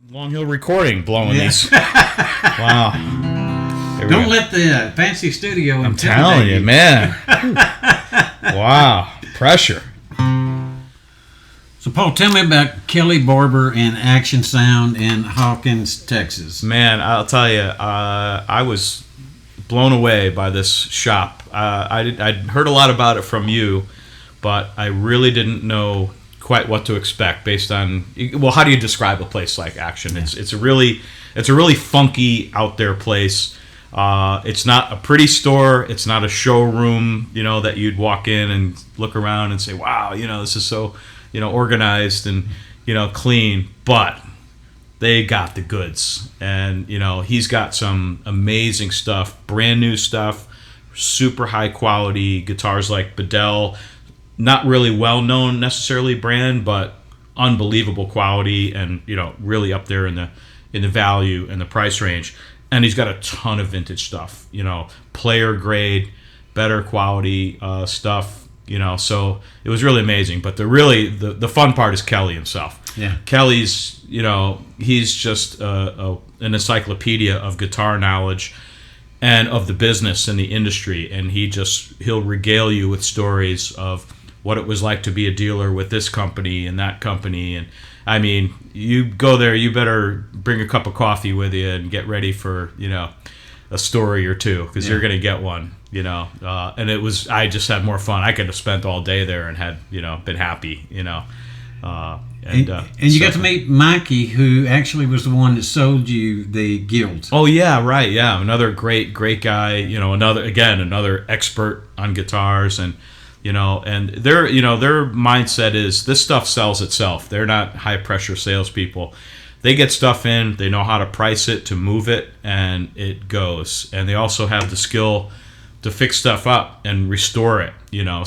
Long Hill Recording blowing these. Wow. Don't let the fancy studio I'm telling you, man. Wow. Pressure. So, Paul, tell me about Kelly Barber and Action Sound in Hawkins, Texas. Man, I'll tell you, I was blown away by this shop. I'd heard a lot about it from you, but I really didn't know quite what to expect based on, well, how do you describe a place like Action? Yeah. It's a really funky out there place. It's not a pretty store. It's not a showroom, that you'd walk in and look around and say, wow, this is so, organized and, clean. But they got the goods. And, he's got some amazing stuff, brand new stuff, super high quality guitars like Bedell. Not really well-known necessarily brand, but unbelievable quality and, really up there in the value and the price range. And he's got a ton of vintage stuff, player grade, better quality stuff, so it was really amazing. But the fun part is Kelly himself. Yeah. Kelly's, he's just an encyclopedia of guitar knowledge and of the business and the industry. And he'll regale you with stories of what it was like to be a dealer with this company and that company. And I mean, you go there, you better bring a cup of coffee with you and get ready for, a story or two, because you're going to get one, and I just had more fun. I could have spent all day there and had, been happy, and you got to meet Mikey, who actually was the one that sold you the guild. Oh yeah, right, yeah, another great guy, another expert on guitars. And and their mindset is this stuff sells itself. They're not high pressure salespeople. They get stuff in, they know how to price it, to move it, and it goes. And they also have the skill to fix stuff up and restore it.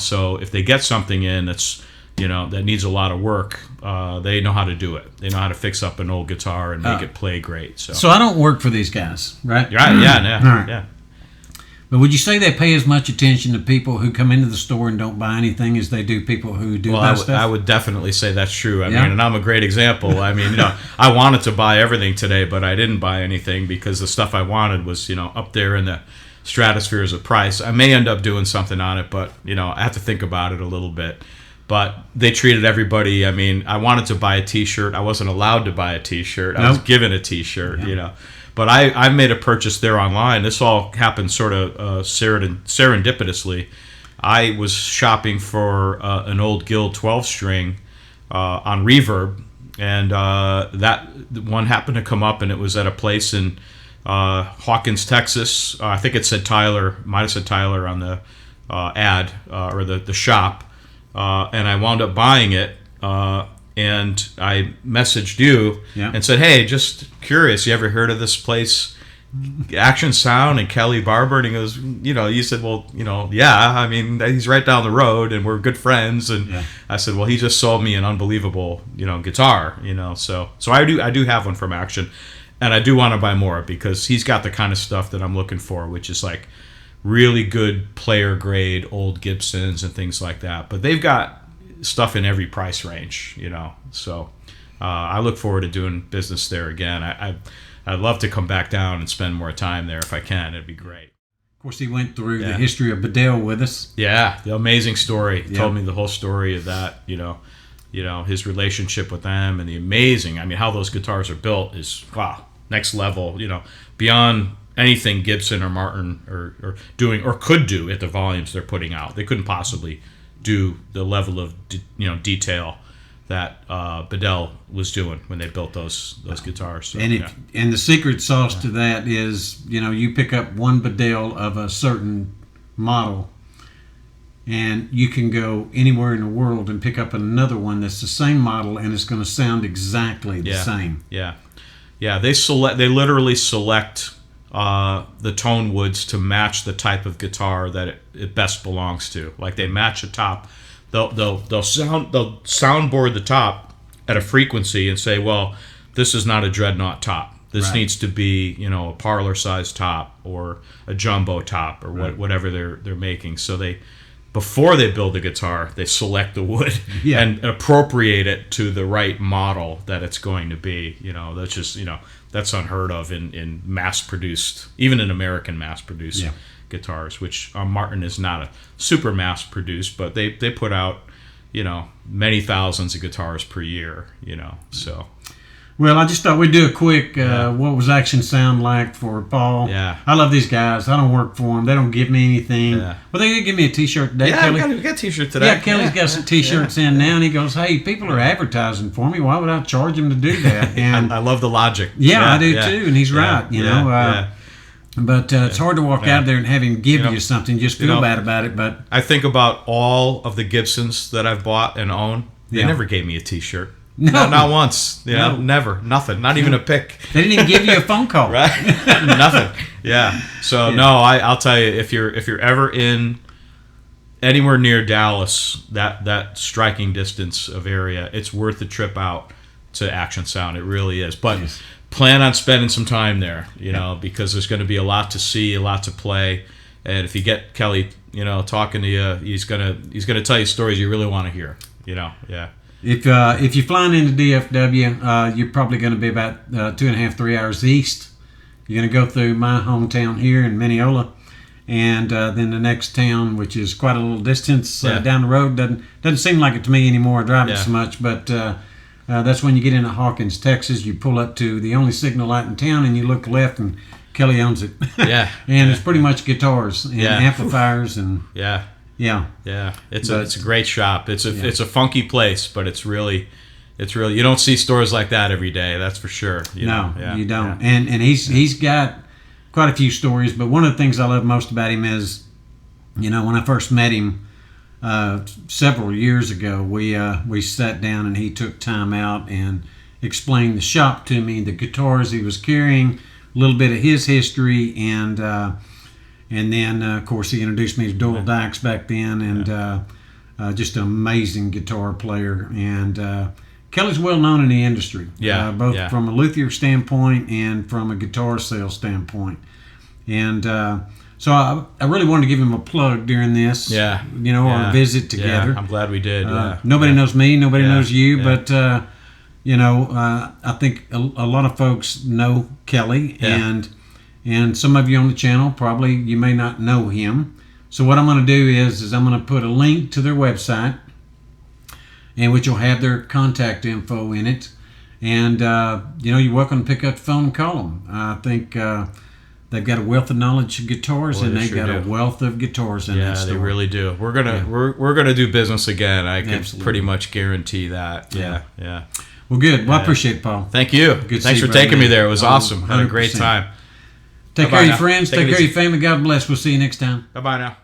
So if they get something in that's that needs a lot of work, they know how to do it. They know how to fix up an old guitar and make it play great. So I don't work for these guys, right? Right? Yeah. But would you say they pay as much attention to people who come into the store and don't buy anything as they do people who do buy stuff? I would definitely say that's true. I mean, and I'm a great example. I mean, I wanted to buy everything today, but I didn't buy anything because the stuff I wanted was, up there in the stratospheres of price. I may end up doing something on it, but, I have to think about it a little bit. But they treated everybody. I mean, I wanted to buy a T-shirt. I wasn't allowed to buy a T-shirt. I was given a T-shirt, But I made a purchase there online. This all happened sort of serendipitously. I was shopping for an old Guild 12-string on Reverb, and that one happened to come up, and it was at a place in Hawkins, Texas. I think it said Tyler, might have said Tyler on the ad or the shop, and I wound up buying it. And I messaged you and said, hey, just curious, you ever heard of this place, Action Sound and Kelly Barber? And he goes, you said, well, yeah, I mean, he's right down the road and we're good friends. And I said, well, he just sold me an unbelievable, guitar, so I do have one from Action, and I do want to buy more because he's got the kind of stuff that I'm looking for, which is like really good player grade old Gibsons and things like that. But they've got stuff in every price range, so I look forward to doing business there again. I'd love to come back down and spend more time there if I can. It'd be great. Of course, he went through the history of Bedell with us. Yeah, the amazing story. He told me the whole story of that, his relationship with them, and the amazing, I mean, how those guitars are built is, wow, next level, beyond anything Gibson or Martin or doing or could do at the volumes they're putting out. They couldn't possibly do the level of detail that Bedell was doing when they built those guitars. So, and the secret sauce to that is you pick up one Bedell of a certain model, and you can go anywhere in the world and pick up another one that's the same model, and it's going to sound exactly the same. Yeah. They literally select the tone woods to match the type of guitar that it best belongs to. Like they match a top. They'll soundboard the top at a frequency and say, well, this is not a dreadnought top. This needs to be a parlor size top or a jumbo top or whatever they're making. So they before they build the guitar, they select the wood and appropriate it to the right model that it's going to be. That's just, that's unheard of in mass-produced, even in American mass-produced guitars, which Martin is not a super mass-produced, but they put out, many thousands of guitars per year, so... Well, I just thought we'd do a quick, what was Action Sound like for Paul? Yeah. I love these guys. I don't work for them. They don't give me anything. Yeah. Well, they did give me a T-shirt today, Kelly. We got a T-shirt today. Yeah, Kelly's got some T-shirts in now, and he goes, hey, people are advertising for me. Why would I charge them to do that? And I love the logic. Yeah, I do too, and he's right, you know. But it's hard to walk out there and have him give you something. Just feel bad about it. But I think about all of the Gibsons that I've bought and own. They never gave me a T-shirt. No, not once. Never. Nothing. Not even a pic. They didn't even give you a phone call. Right? Nothing. Yeah. So no, I'll tell you, if you're ever in anywhere near Dallas, that striking distance of area, it's worth the trip out to Action Sound. It really is. But plan on spending some time there, because there's going to be a lot to see, a lot to play, and if you get Kelly, talking to you, he's gonna tell you stories you really want to hear. If you're flying into DFW, you're probably going to be about 2.5-3 hours east. You're going to go through my hometown here in Mineola, and then the next town, which is quite a little distance down the road. Doesn't seem like it to me anymore driving so much, but that's when you get into Hawkins, Texas. You pull up to the only signal light in town, and you look left, and Kelly owns it. And it's pretty much guitars and amplifiers and it's a great shop. It's a funky place, but it's really you don't see stores like that every day. That's for sure. You don't. And he's got quite a few stories. But one of the things I love most about him is, when I first met him several years ago, we sat down and he took time out and explained the shop to me, the guitars he was carrying, a little bit of his history, and then, of course, he introduced me to Doyle Dykes back then, and just an amazing guitar player. And Kelly's well known in the industry, both from a luthier standpoint and from a guitar sales standpoint. And so I really wanted to give him a plug during this, our visit together. I'm glad we did. Nobody knows me, nobody knows you, but I think a lot of folks know Kelly, and some of you on the channel, probably you may not know him. So what I'm going to do is I'm going to put a link to their website, and which will have their contact info in it. And, you're welcome to pick up the phone and call them. I think they've got a wealth of knowledge of guitars, and they've got a wealth of guitars in that store. Yeah, they really do. We're gonna do business again. I can pretty much guarantee that. Yeah. Well, good. Well, I appreciate it, Paul. Thank you. Thanks for taking me there. It was awesome. Had a great time. Take care of your friends. Take care of your family. God bless. We'll see you next time. Bye-bye now.